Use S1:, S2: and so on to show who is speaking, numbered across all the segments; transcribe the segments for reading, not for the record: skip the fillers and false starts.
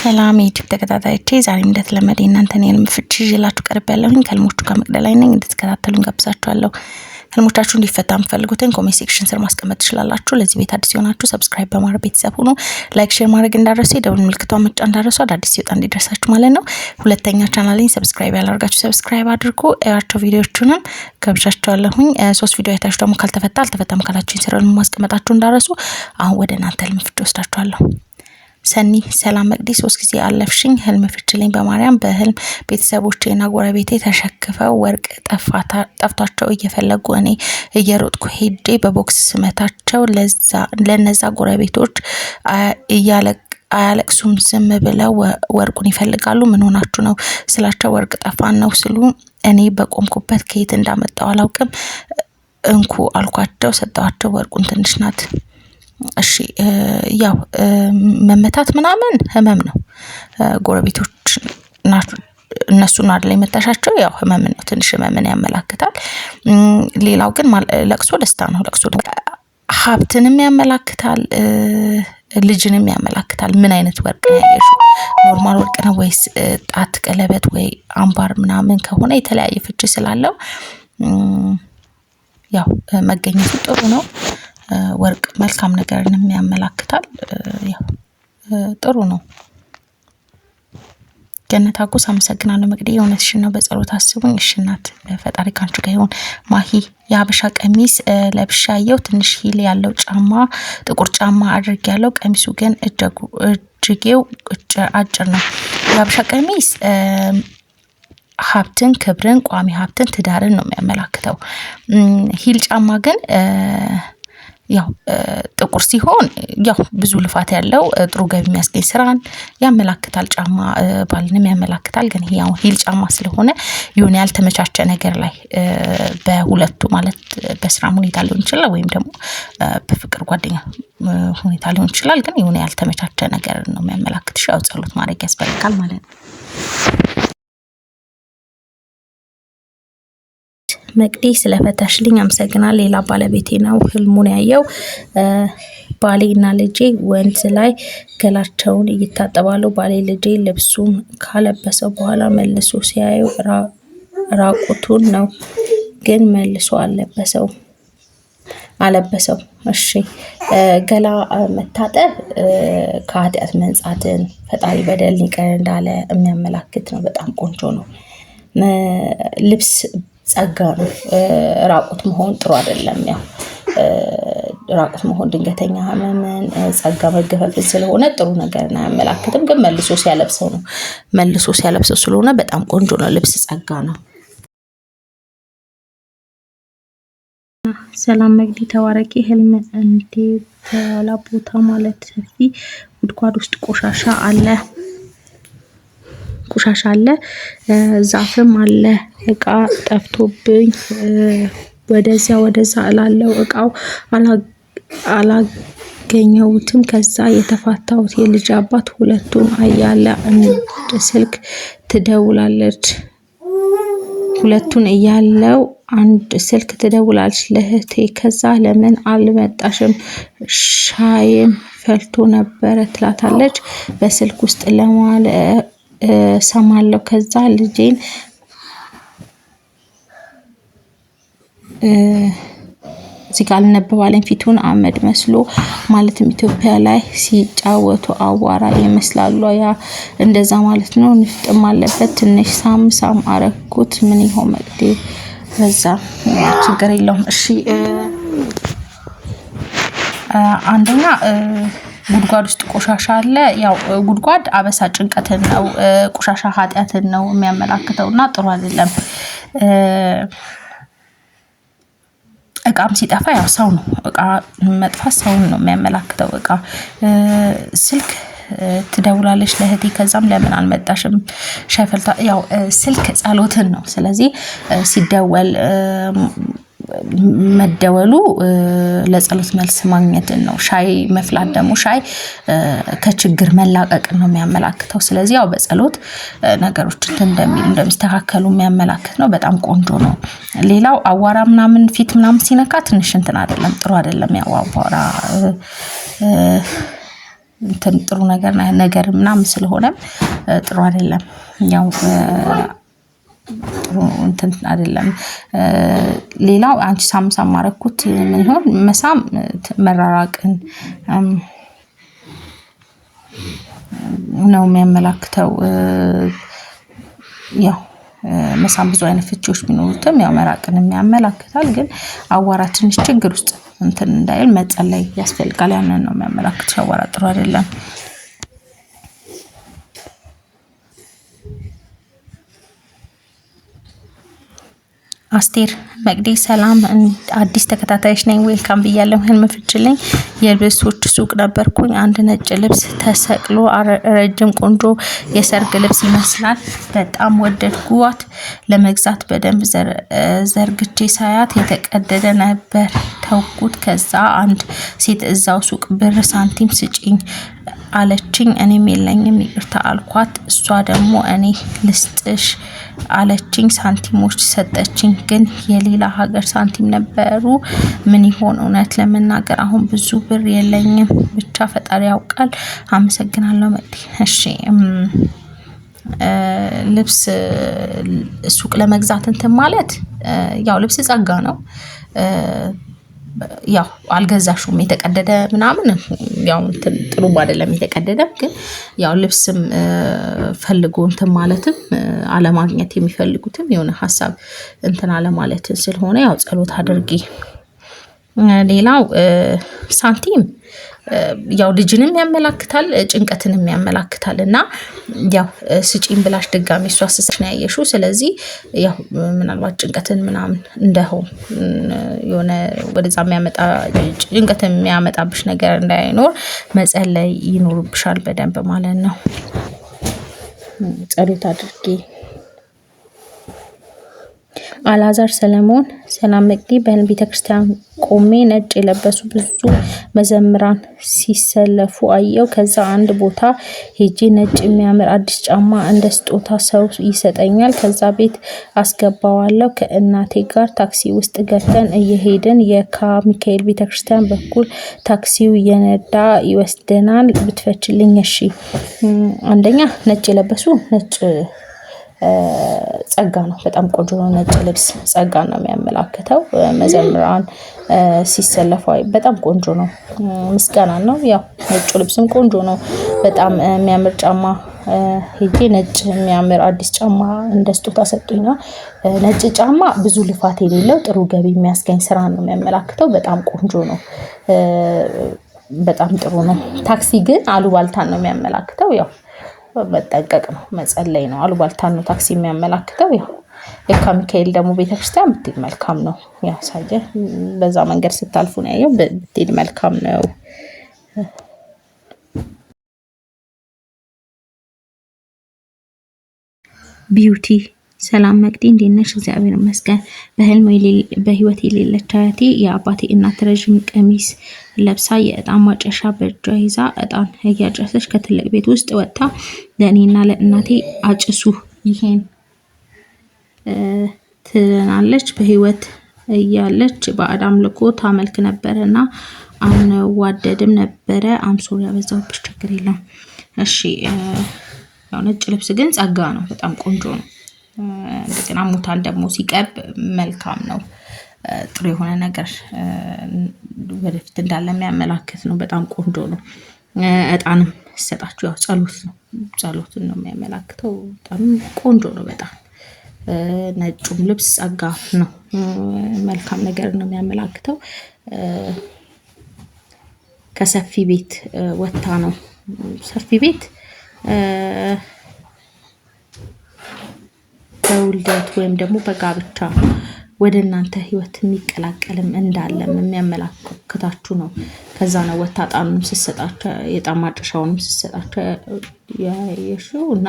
S1: ሰላም ዩቲዩብ ተከታታዮቼ ዛሬም እንደተለመደ እናንተን የህልም ፍቺ ይዤላችሁ ቀርቤያለሁኝ። ከህልሞቹ ጋር መቅደላይ ነኝ። እንድትከታተሉኝ ጋብዛችኋለሁ። ህልሞቻችሁ እንዲፈታ የምትፈልጉትን ኮሜንት ሴክሽን ስር ማስቀመጥ ትችላላችሁ። ለዚህ ቤት አዲስ የሆናችሁ ሰብስክራይብ በማድረግ ቤተሰብ ሁኑ። ላይክ ሼር ማድረግ እንዳትረሱ፣ የደወል ምልክቷን መጫን እንዳትረሱ፣ አዳዲስ ሲወጣ እንዲደርሳችሁ ማለት ነው። ሁለተኛ ቻናሌን ሰብስክራይብ ያላደረጋችሁ ሰብስክራይብ አድርጉ። ያቸው ቪዲዮዎቹንም ጋብዣችኋለሁኝ። 3 ቪዲዮ አይታችሁ ደግሞ አልተፈታም ካላችሁኝ ስር ማስቀመጣችሁ እንዳትረሱ። አሁን ወደ እናንተ ህልም ፍቺ ወስዳችኋለሁ። ሰኒ ሰላም መቅዲ 3 ጊዜ አለፍሽኝ ህልም ፍቺልኝ በማርያም። በህልም ቤተሰቦቼና ጎረቤቴ ተሸክፈው ወርቅ ጠፍቷቸው እየፈለጉ እኔ እየሮጥኩ ሄጄ በቦክስ ስመታቸው ለነዛ ጎረቤቶች አያለቅሱም፣ ዝም ብለው ወርቁን ይፈልጋሉ። ምን ሆናችሁ ነው ስላቸው ወርቅ ጠፋን ነው ስሉ እኔ በቆምኩበት ከየት እንዳመጣው አላውቅም እንኩ አልኳቸው፣ ሰጣቸው። ወርቁን ትንሽ ናት። እሺ ያው መመታት ምናምን ህመም ነው። ጎረቤቶች ናቸው እነሱን አይደል የመታሻቸው፣ ያው ህመም ነው፣ ትንሽ ህመምን ያመላክታል። ሌላው ግን ለቅሶ ደስታ ነው። ለቅሶ ሀብትንም ያመላክታል፣ ልጅንም ያመላክታል። ምን አይነት ወርቅ ነው ያየሽው? ኖርማል ወርቅ ነው ወይስ ጣት ቀለበት ወይ አምባር ምናምን ከሆነ የተለያየ ፍቺ ስላለው ያው መገኘቱ ጥሩ ነው። ወርቅ መልካም ነገርንም ያመላክታል። ያው ጥሩ ነው። ገነት አጎስ አመሰግናለሁ መቅዲ፣ የእውነትሽን ነው። በጸሎት አስቡኝ። እሺ እናት ፈጣሪ ካንቺ ጋር ይሁን። ማሂ የሀበሻ ቀሚስ ለብሻየው ትንሽ ሂል ያለው ጫማ ጥቁር ጫማ አድርጌያለሁ። ቀሚሱ ግን እጅጌው አጭር ነው። የሀበሻ ቀሚስ ሀብትን፣ ክብርን፣ ቋሚ ሀብትን፣ ትዳርን ነው የሚያመላክተው። ሂል ጫማ ግን ያው ጥቁር ሲሆን ያው ብዙ ልፋት ያለው ጥሩ ገቢ የሚያስገኝ ስራን ያመላክታል። ጫማ ባልንም ያመላክታል። ግን ይሄ ያው ሂል ጫማ ስለሆነ የሆነ ያልተመቻቸ ነገር ላይ በሁለቱ ማለት በስራ ሁኔታ ሊሆን ይችላል ወይም ደግሞ በፍቅር ጓደኛ ሁኔታ ሊሆን ይችላል። ግን የሆነ ያልተመቻቸ ነገር ነው የሚያመላክትሽ። ያው ጸሎት ማድረግ ያስፈልጋል ማለት ነው። መቅዲ ስለፈታሽልኝ አመሰግናለሁ። ሌላ ባለቤቴ ነው ህልሙን ያየው። ባሌና ልጄ ወንዝ ላይ ገላቸውን እየታጠባሉ። ባሌ ልጄ ልብሱን ካለበሰው በኋላ መልሶ ሲያዩ ራቁቱን ነው፣ ግን መልሶ አለበሰው። እሺ ገላ መታጠብ ከኃጢአት መንጻትን፣ ፈጣሪ በደል ይቅር እንዳለ የሚያመላክት ነው። በጣም ቆንጆ ነው። ልብስ ጸጋ ነው። ራቁት መሆን ጥሩ አይደለም። ያው ራቁት መሆን ድንገተኛ ህመምን፣ ጸጋ መገፈፍን ስለሆነ ጥሩ ነገር ነው አያመላክትም። ግን መልሶ ሲያለብሰው ስለሆነ በጣም ቆንጆ ነው። ልብስ ጸጋ ነው።
S2: ሰላም መግዲ ተዋረቂ ህልም እንዴ በላ ቦታ ማለት ሰፊ ጉድጓድ ውስጥ ቆሻሻ አለ፣ ዛፍም አለ። እቃ ጠፍቶብኝ ወደዛ እላለው፣ እቃው አላገኘሁትም። ከዛ የተፋታሁት የልጅ አባት ሁለቱን እያለ አንድ ስልክ ትደውላለች ለእህቴ። ከዛ ለምን አልመጣሽም ሻይም ፈልቶ ነበረ ትላታለች። በስልክ ውስጥ ለማለ ሰማለሁ። ከዛ ልጄን እዚህ ጋር አልነበባለኝ። ፊቱን አመድ መስሎ ማለትም ኢትዮጵያ ላይ ሲጫወቱ አዋራ ይመስላሉ። ያ እንደዛ ማለት ነው። ንፍጥም አለበት። ትንሽ ሳም አረኩት። ምን ይሆን መቅዲ? በዛ ችግር የለውም። እሺ አንደኛ ጉድጓድ ውስጥ ቆሻሻ አለ። ያው ጉድጓድ አበሳ ጭንቀትን ነው፣ ቆሻሻ ኃጢአትን ነው የሚያመላክተውና ጥሩ አይደለም። እቃም ሲጠፋ ያው ሰው ነው፣ እቃ መጥፋት ሰውን ነው የሚያመላክተው። እቃ ስልክ ትደውላለች ለእህቴ። ከዛም ለምን አልመጣሽም ሻይፈልታ፣ ያው ስልክ ጸሎትን ነው። ስለዚህ ሲደወል መደወሉ ለጸሎት መልስ ማግኘትን ነው። ሻይ መፍላት ደግሞ ሻይ ከችግር መላቀቅን ነው የሚያመላክተው። ስለዚህ ያው በጸሎት ነገሮች እንደሚስተካከሉ የሚያመላክት ነው። በጣም ቆንጆ ነው። ሌላው አዋራ ምናምን ፊት ምናምን ሲነካ ትንሽ እንትን አይደለም፣ ጥሩ አይደለም። ያው አዋራ
S1: እንትን ጥሩ ነገር ምናምን ስለሆነም ጥሩ አይደለም። ያው ጥሩ እንትን አይደለም። ሌላው አንቺ ሳም ማረኩት ምን ይሆን መሳም መራራቅን ነው የሚያመላክተው። ያው መሳም ብዙ አይነት ፍቺዎች ቢኖሩትም ያው መራቅን የሚያመላክታል። ግን አዋራ ትንሽ ችግር ውስጥ እንትን እንዳይል መጸለይ ያስፈልጋል። ያንን ነው የሚያመላክተው። አዋራ ጥሩ አይደለም። አስቴር መቅዲ ሰላም፣ አዲስ ተከታታይሽ ነኝ። ዌልካም ብያለሁ። ህልም ፍችልኝ። የልብሶች ሱቅ ነበርኩኝ። አንድ ነጭ ልብስ ተሰቅሎ ረጅም ቆንጆ የሰርግ ልብስ ይመስላል። በጣም ወደድኩት። ለመግዛት በደንብ ዘርግቼ ሳያት የተቀደደ ነበር። ተውኩት። ከዛ አንድ ሴት እዛው ሱቅ ብር ሳንቲም ስጪኝ አለችኝ። እኔም የለኝም ይቅርታ አልኳት። እሷ ደግሞ እኔ ልስጥሽ አለችኝ። ሳንቲሞች ሰጠችኝ፣ ግን የሌላ ሀገር ሳንቲም ነበሩ። ምን ይሆን? እውነት ለመናገር አሁን ብዙ ብር የለኝም። ብቻ ፈጣሪ ያውቃል። አመሰግናለሁ መቅዲ። እሺ ልብስ ሱቅ ለመግዛት እንትን ማለት ያው ልብስ ጸጋ ነው። ያው አልገዛሹም የተቀደደ ምናምን ያው ጥሩ አይደለም። የተቀደደም ግን ያው ልብስም ፈልጎ እንትን ማለትም አለማግኘት የሚፈልጉትም የሆነ ሀሳብ እንትን አለማለት ስለሆነ ያው ጸሎት አድርጊ። ሌላው ሳንቲም ያው ልጅንም ያመላክታል ጭንቀትንም ያመላክታል። እና ያው ስጪኝ ብላሽ ድጋሚ እሷ ስሰሽ ነው ያየሽው። ስለዚህ ያው ምናልባት ጭንቀትን ምናምን እንደው የሆነ ወደዛ የሚያመጣ ጭንቀት የሚያመጣብሽ ነገር እንዳይኖር መጸለይ ይኖርብሻል በደንብ ማለት ነው። ጸሎት አድርጊ። አላዛር ሰለሞን ሰላም መቅዲ፣ በህልም ቤተክርስቲያን ቆሜ ነጭ የለበሱ ብዙ መዘምራን ሲሰለፉ አየው። ከዛ አንድ ቦታ ሄጄ ነጭ የሚያምር አዲስ ጫማ እንደ ስጦታ ሰው ይሰጠኛል። ከዛ ቤት አስገባዋለሁ። ከእናቴ ጋር ታክሲ ውስጥ ገብተን እየሄድን የካ ሚካኤል ቤተክርስቲያን በኩል ታክሲው እየነዳ ይወስደናል። ብትፈችልኝ እሺ። አንደኛ ነጭ የለበሱ ነጭ ጸጋ ነው። በጣም ቆንጆ ነው። ነጭ ልብስ ጸጋ ነው የሚያመላክተው። መዘምራን ሲሰለፉ በጣም ቆንጆ ነው። ምስጋና ነው። ያው ነጭ ልብስም ቆንጆ ነው። በጣም የሚያምር ጫማ ሄጄ ነጭ የሚያምር አዲስ ጫማ እንደ ስጦታ ሰጡኝ ነው። ነጭ ጫማ ብዙ ልፋት የሌለው ጥሩ ገቢ የሚያስገኝ ስራ ነው የሚያመላክተው። በጣም ቆንጆ ነው። በጣም ጥሩ ነው። ታክሲ ግን አሉባልታን ነው የሚያመላክተው። ያው መጠንቀቅ ነው፣ መጸለይ ነው። አሉባልታን ነው ታክሲ የሚያመላክተው። ያው የካ ሚካኤል ደግሞ ቤተክርስቲያን ብትሄድ መልካም ነው። ያሳየ በዛ መንገድ ስታልፉ ነው ያየው። ብትሄድ መልካም ነው። ቢዩቲ ሰላም መቅዲ፣ እንዴት ነሽ? እግዚአብሔር ይመስገን። በህልም በህይወት የሌለች አያቴ የአባቴ እናት ረዥም ቀሚስ ለብሳ የእጣን ማጨሻ በእጇ ይዛ እጣን እያጨሰች ከትልቅ ቤት ውስጥ ወጥታ ለእኔና ለእናቴ አጭሱ ይሄን ትለናለች። በህይወት እያለች ባዕድ አምልኮ ታመልክ ነበረና አንዋደድም ነበረ። አምሶሪ ያበዛውብሽ፣ ችግር የለም እሺ። ያው ነጭ ልብስ ግን ጸጋ ነው፣ በጣም ቆንጆ ነው። እንደገና ሙታን ደግሞ ሲቀርብ መልካም ነው። ጥሩ የሆነ ነገር ወደፊት እንዳለ የሚያመላክት ነው። በጣም ቆንጆ ነው። እጣንም ሲሰጣችሁ ያው ጸሎት ነው፣ ጸሎትን ነው የሚያመላክተው። በጣም ቆንጆ ነው። በጣም ነጩም ልብስ ጸጋ ነው፣ መልካም ነገር ነው የሚያመላክተው። ከሰፊ ቤት ወጥታ ነው። ሰፊ ቤት በውልደት ወይም ደግሞ በጋብቻ ወደ እናንተ ህይወት የሚቀላቀልም እንዳለም የሚያመላክታችሁ ነው። ከዛ ነው ወጥታ እጣኑንም ስትሰጣቸው የእጣን ማጨሻውንም ስትሰጣቸው ያየሽው እና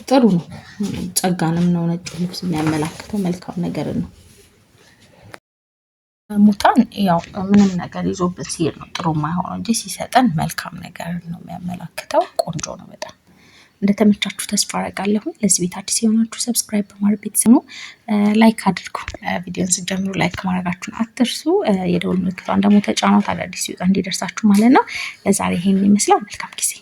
S1: ጥሩ ነው። ጸጋንም ነው ነጭ ልብስ የሚያመላክተው፣ መልካም ነገር ነው። ሙታን ያው ምንም ነገር ይዞብን ሲሄድ ነው ጥሩ የማይሆነው እንጂ ሲሰጠን መልካም ነገር ነው የሚያመላክተው። ቆንጆ ነው በጣም። እንደተመቻችሁ ተስፋ አደርጋለሁ። ለዚህ ቤት አዲስ የሆናችሁ ሰብስክራይብ በማድረግ ቤተሰቡ ላይክ አድርጉ። ቪዲዮን ስትጀምሩ ላይክ ማድረጋችሁን አትርሱ። የደወል ምልክቷን ደግሞ ተጫኗት፣ አዳዲስ ሲወጣ እንዲደርሳችሁ ማለት ነው። ለዛሬ ይሄን ይመስላል። መልካም ጊዜ